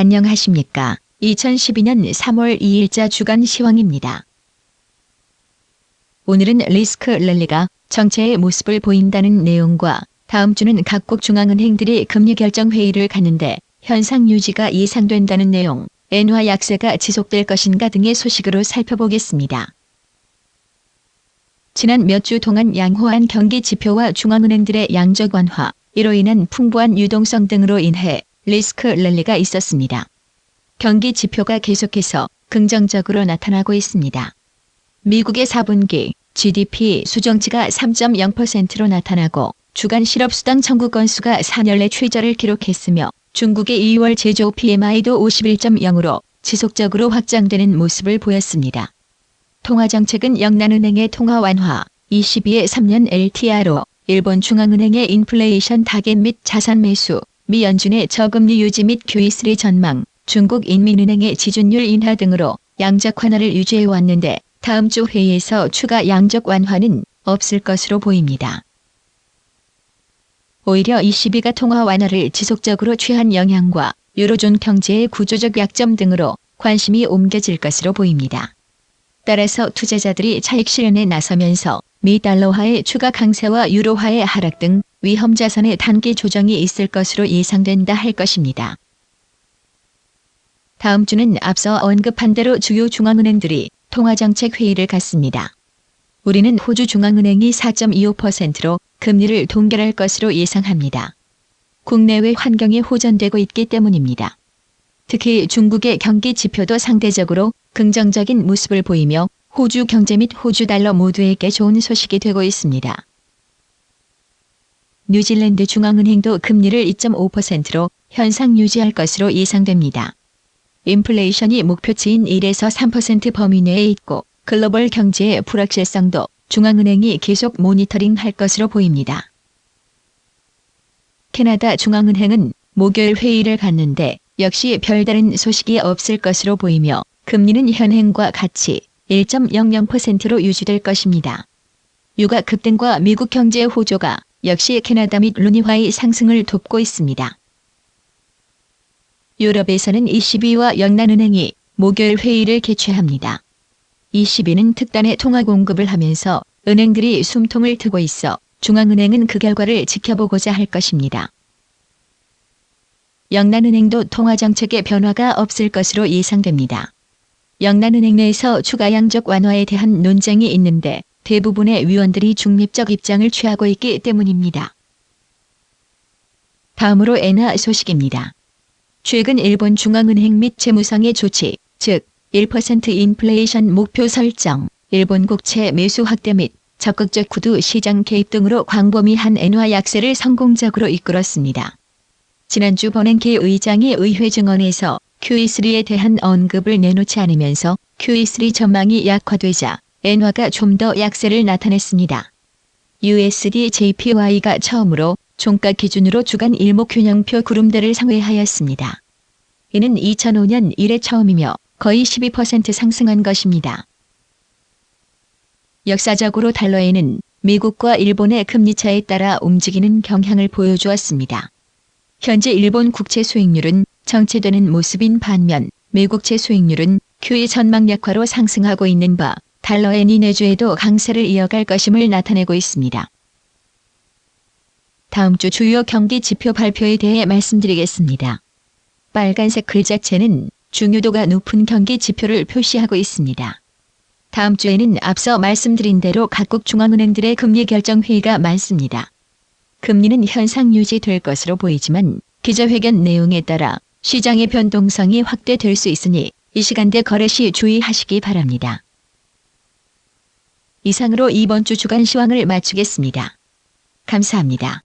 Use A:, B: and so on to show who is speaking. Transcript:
A: 안녕하십니까. 2012년 3월 2일자 주간 시황입니다. 오늘은 리스크 랠리가 정체의 모습을 보인다는 내용과 다음 주는 각국 중앙은행들이 금리 결정 회의를 갖는데 현상 유지가 예상된다는 내용, 엔화 약세가 지속될 것인가 등의 소식으로 살펴보겠습니다. 지난 몇 주 동안 양호한 경기 지표와 중앙은행들의 양적 완화, 이로 인한 풍부한 유동성 등으로 인해 리스크 랠리가 있었습니다. 경기 지표가 계속해서 긍정적으로 나타나고 있습니다. 미국의 4분기 GDP 수정치가 3.0%로 나타나고 주간 실업수당 청구 건수가 4년 내 최저를 기록했으며 중국의 2월 제조 PMI도 51.0으로 지속적으로 확장되는 모습을 보였습니다. 통화정책은 영란은행의 통화 완화, 22의 3년 LTRO, 일본 중앙은행의 인플레이션 타겟 및 자산 매수, 미 연준의 저금리 유지 및 QE3 전망, 중국 인민은행의 지준율 인하 등으로 양적 완화를 유지해 왔는데 다음 주 회의에서 추가 양적 완화는 없을 것으로 보입니다. 오히려 ECB가 통화 완화를 지속적으로 취한 영향과 유로존 경제의 구조적 약점 등으로 관심이 옮겨질 것으로 보입니다. 따라서 투자자들이 차익 실현에 나서면서 미 달러화의 추가 강세와 유로화의 하락 등 위험 자산의 단기 조정이 있을 것으로 예상된다 할 것입니다. 다음 주는 앞서 언급한 대로 주요 중앙은행들이 통화정책 회의를 갖습니다. 우리는 호주 중앙은행이 4.25%로 금리를 동결할 것으로 예상합니다. 국내외 환경이 호전되고 있기 때문입니다. 특히 중국의 경기 지표도 상대적으로 긍정적인 모습을 보이며 호주 경제 및 호주 달러 모두에게 좋은 소식이 되고 있습니다. 뉴질랜드 중앙은행도 금리를 2.5%로 현상 유지할 것으로 예상됩니다. 인플레이션이 목표치인 1에서 3% 범위 내에 있고 글로벌 경제의 불확실성도 중앙은행이 계속 모니터링할 것으로 보입니다. 캐나다 중앙은행은 목요일 회의를 갖는데 역시 별다른 소식이 없을 것으로 보이며 금리는 현행과 같이 1.00%로 유지될 것입니다. 유가 급등과 미국 경제 호조가 역시 캐나다 및 루니화의 상승을 돕고 있습니다. 유럽에서는 ECB와 영란은행이 목요일 회의를 개최합니다. ECB는 특단의 통화 공급을 하면서 은행들이 숨통을 트고 있어 중앙은행은 그 결과를 지켜보고자 할 것입니다. 영란은행도 통화정책의 변화가 없을 것으로 예상됩니다. 영란은행 내에서 추가 양적 완화에 대한 논쟁이 있는데 대부분의 위원들이 중립적 입장을 취하고 있기 때문입니다. 다음으로 엔화 소식입니다. 최근 일본 중앙은행 및 재무상의 조치, 즉 1% 인플레이션 목표 설정, 일본 국채 매수 확대 및 적극적 구두 시장 개입 등으로 광범위한 엔화 약세를 성공적으로 이끌었습니다. 지난주 버냉키 의장이 의회 증언에서 QE3에 대한 언급을 내놓지 않으면서 QE3 전망이 약화되자 엔화가 좀 더 약세를 나타냈습니다. USD JPY가 처음으로 종가 기준으로 주간 일목균형표 구름대를 상회하였습니다. 이는 2005년 이래 처음이며 거의 12% 상승한 것입니다. 역사적으로 달러에는 미국과 일본의 금리차에 따라 움직이는 경향을 보여주었습니다. 현재 일본 국채 수익률은 정체되는 모습인 반면 미국채 수익률은 QE 전망 약화로 상승하고 있는 바 달러엔이 내주에도 강세를 이어갈 것임을 나타내고 있습니다. 다음 주 주요 경기 지표 발표에 대해 말씀드리겠습니다. 빨간색 글자체는 중요도가 높은 경기 지표를 표시하고 있습니다. 다음 주에는 앞서 말씀드린 대로 각국 중앙은행들의 금리 결정 회의가 많습니다. 금리는 현상 유지될 것으로 보이지만 기자회견 내용에 따라 시장의 변동성이 확대될 수 있으니 이 시간대 거래 시 주의하시기 바랍니다. 이상으로 이번 주 주간 시황을 마치겠습니다. 감사합니다.